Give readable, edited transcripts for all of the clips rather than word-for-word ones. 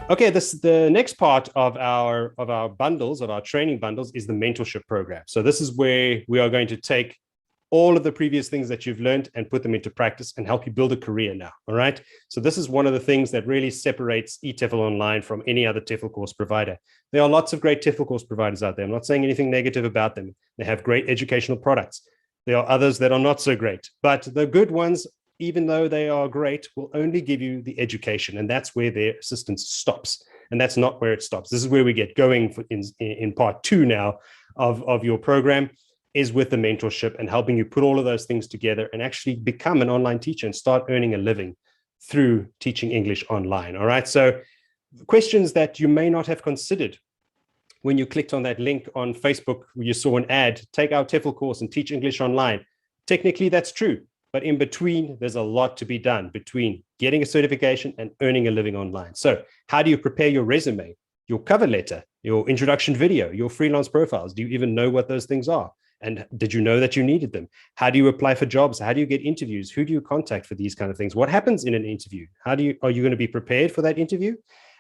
Okay, the next part of our bundles, of our training bundles, is the mentorship program. So this is where we are going to take all of the previous things that you've learned and put them into practice and help you build a career now. All right. So this is one of the things that really separates eTEFL Online from any other TEFL course provider. There are lots of great TEFL course providers out there. I'm not saying anything negative about them. They have great educational products. There are others that are not so great, but the good ones, even though they are great, will only give you the education. And that's where their assistance stops. And that's not where it stops. This is where we get going in part two now of your program, is with the mentorship and helping you put all of those things together and actually become an online teacher and start earning a living through teaching English online. All right. So questions that you may not have considered when you clicked on that link on Facebook, where you saw an ad, take our TEFL course and teach English online. Technically, that's true. But in between, there's a lot to be done between getting a certification and earning a living online. So how do you prepare your resume, your cover letter, your introduction video, your freelance profiles? Do you even know what those things are? And did you know that you needed them? How do you apply for jobs? How do you get interviews? Who do you contact for these kind of things? What happens in an interview? Are you going to be prepared for that interview?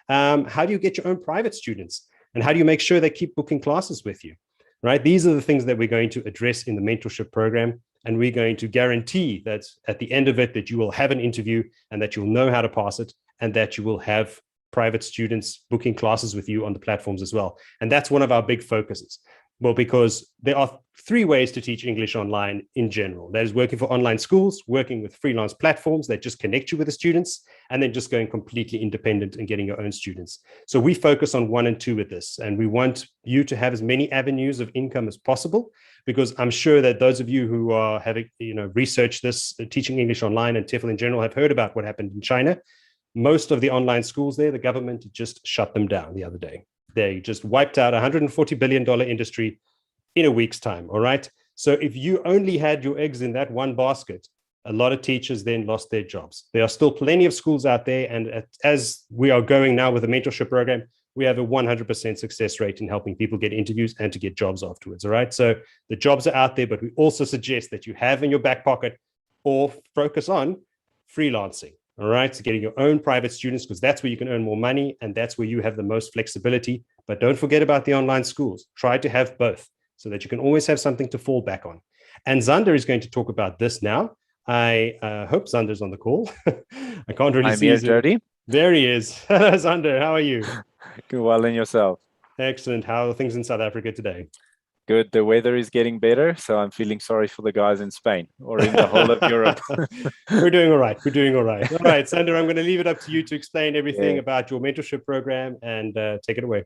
How do you get your own private students? And how do you make sure they keep booking classes with you? Right? These are the things that we're going to address in the mentorship program. And we're going to guarantee that at the end of it, that you will have an interview and that you'll know how to pass it and that you will have private students booking classes with you on the platforms as well. And that's one of our big focuses. Well, because there are three ways to teach English online in general. That is working for online schools, working with freelance platforms that just connect you with the students, and then just going completely independent and getting your own students. So we focus on 1 and 2 with this, and we want you to have as many avenues of income as possible, because I'm sure that those of you who are having, researched this, teaching English online and TEFL in general, have heard about what happened in China. Most of the online schools there, the government just shut them down the other day. They just wiped out $140 billion industry in a week's time. All right. So if you only had your eggs in that one basket, a lot of teachers then lost their jobs. There are still plenty of schools out there. And as we are going now with the mentorship program, we have a 100% success rate in helping people get interviews and to get jobs afterwards. All right. So the jobs are out there, but we also suggest that you have in your back pocket or focus on freelancing. All right. So getting your own private students, because that's where you can earn more money and that's where you have the most flexibility. But don't forget about the online schools. Try to have both so that you can always have something to fall back on. And Zander is going to talk about this now. I hope Zander's on the call. I can't really see him. Jody. There he is. Zander, how are you? Good, well, and yourself? Excellent. How are things in South Africa today? Good. The weather is getting better, so I'm feeling sorry for the guys in Spain or in the whole of Europe. We're doing all right. We're doing all right. All right, Sander, I'm going to leave it up to you to explain everything about your mentorship program and take it away.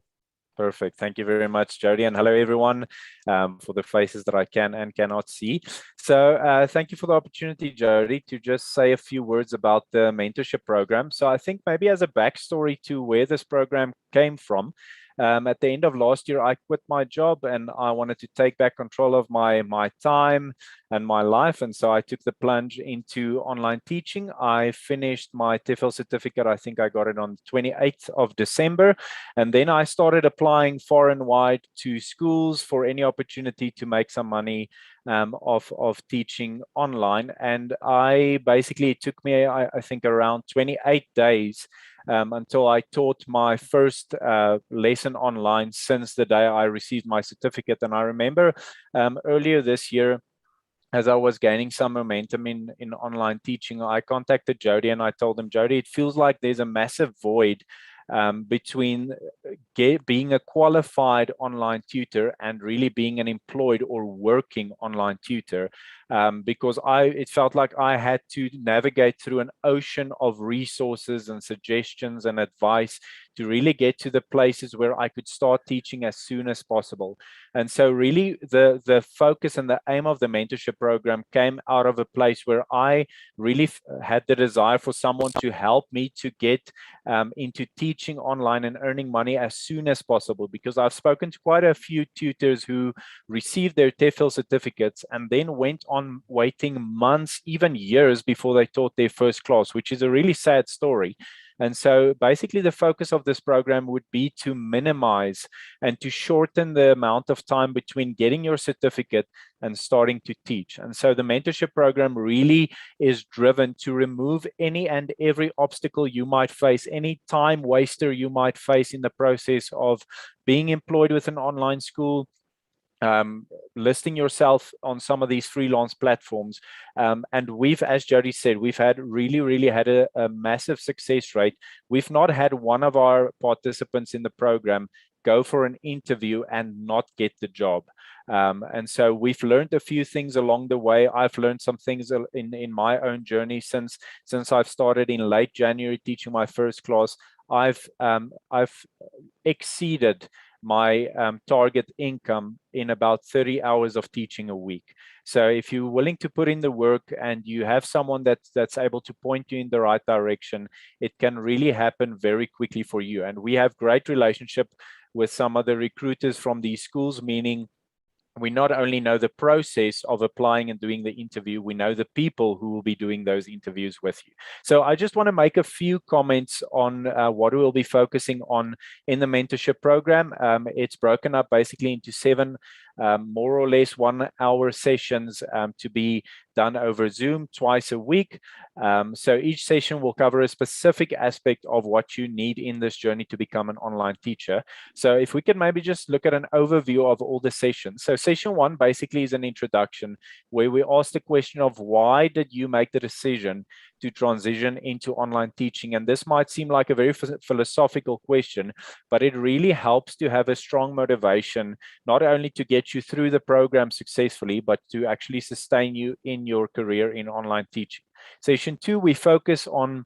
Perfect. Thank you very much, Jody. And hello, everyone, for the faces that I can and cannot see. So thank you for the opportunity, Jody, to just say a few words about the mentorship program. So I think maybe as a backstory to where this program came from, at the end of last year, I quit my job and I wanted to take back control of my time and my life. And so I took the plunge into online teaching. I finished my TEFL certificate. I think I got it on the 28th of December. And then I started applying far and wide to schools for any opportunity to make some money of teaching online. And it took me, I think, around 28 days until I taught my first lesson online since the day I received my certificate. And I remember earlier this year, as I was gaining some momentum in online teaching, I contacted Jody and I told him, Jody, it feels like there's a massive void between being a qualified online tutor and really being an employed or working online tutor, because it felt like I had to navigate through an ocean of resources and suggestions and advice to really get to the places where I could start teaching as soon as possible. And so really the focus and the aim of the mentorship program came out of a place where I really had the desire for someone to help me to get into teaching online and earning money as soon as possible, because I've spoken to quite a few tutors who received their TEFL certificates and then went on waiting months, even years before they taught their first class, which is a really sad story. And so basically the focus of this program would be to minimize and to shorten the amount of time between getting your certificate and starting to teach. And so the mentorship program really is driven to remove any and every obstacle you might face, any time waster you might face in the process of being employed with an online school, listing yourself on some of these freelance platforms. And we've, as Jody said, we've had really had a massive success rate. We've not had one of our participants in the program go for an interview and not get the job. And so we've learned a few things along the way. I've learned some things in my own journey since I've started in late January teaching my first class. I've exceeded my target income in about 30 hours of teaching a week. So if you're willing to put in the work and you have someone that's able to point you in the right direction, it can really happen very quickly for you. And we have great relationship with some of the recruiters from these schools, meaning we not only know the process of applying and doing the interview, we know the people who will be doing those interviews with you. So I just want to make a few comments on what we'll be focusing on in the mentorship program. It's broken up basically into 7 more or less 1-hour sessions to be done over Zoom twice a week. So each session will cover a specific aspect of what you need in this journey to become an online teacher. So if we can maybe just look at an overview of all the sessions. So session 1 basically is an introduction where we ask the question of why did you make the decision to transition into online teaching? And this might seem like a very philosophical question, but it really helps to have a strong motivation, not only to get you through the program successfully, but to actually sustain you in your career in online teaching. Session 2, we focus on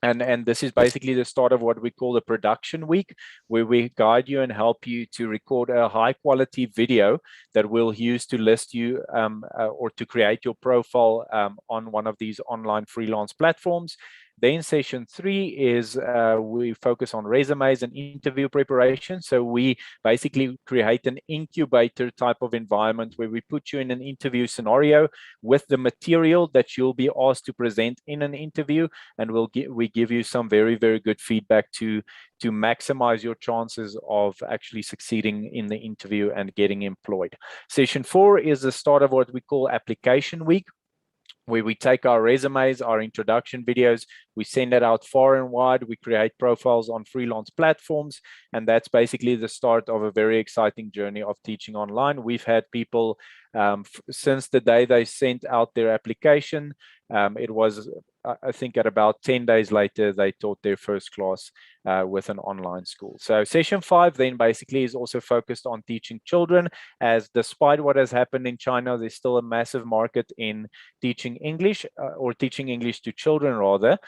and this is basically the start of what we call the production week, where we guide you and help you to record a high quality video that we'll use to list you or to create your profile on one of these online freelance platforms. Then session 3 is we focus on resumes and interview preparation. So we basically create an incubator type of environment where we put you in an interview scenario with the material that you'll be asked to present in an interview, and we give you some very good feedback to maximize your chances of actually succeeding in the interview and getting employed. Session 4 is the start of what we call application week, where we take our resumes, our introduction videos, we send it out far and wide, we create profiles on freelance platforms, and that's basically the start of a very exciting journey of teaching online. We've had people since the day they sent out their application, it was, I think at about 10 days later, they taught their first class with an online school. So session 5 then basically is also focused on teaching children, as despite what has happened in China, there's still a massive market in teaching English or teaching English to children rather,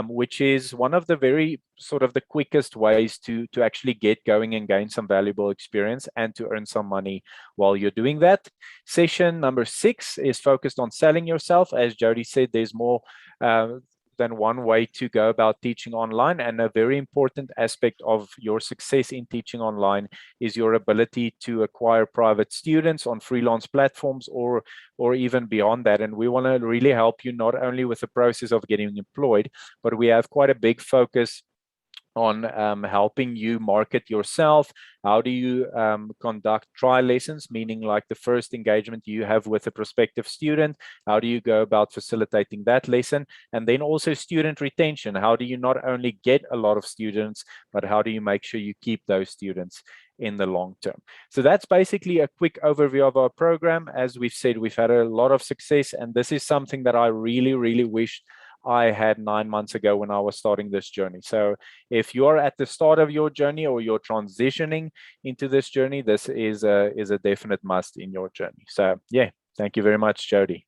which is one of the very sort of the quickest ways to actually get going and gain some valuable experience and to earn some money while you're doing that. Session number 6 is focused on selling yourself. As Jody said, there's more than one way to go about teaching online, and a very important aspect of your success in teaching online is your ability to acquire private students on freelance platforms or even beyond that. And we want to really help you not only with the process of getting employed, but we have quite a big focus on helping you market yourself. How do you conduct trial lessons, meaning like the first engagement you have with a prospective student? How do you go about facilitating that lesson? And then also student retention. How do you not only get a lot of students, but how do you make sure you keep those students in the long term? So that's basically a quick overview of our program. As we've said, we've had a lot of success, and this is something that I really wish I had 9 months ago when I was starting this journey. So if you're at the start of your journey or you're transitioning into this journey, this is a definite must in your journey. So yeah, thank you very much, Jody.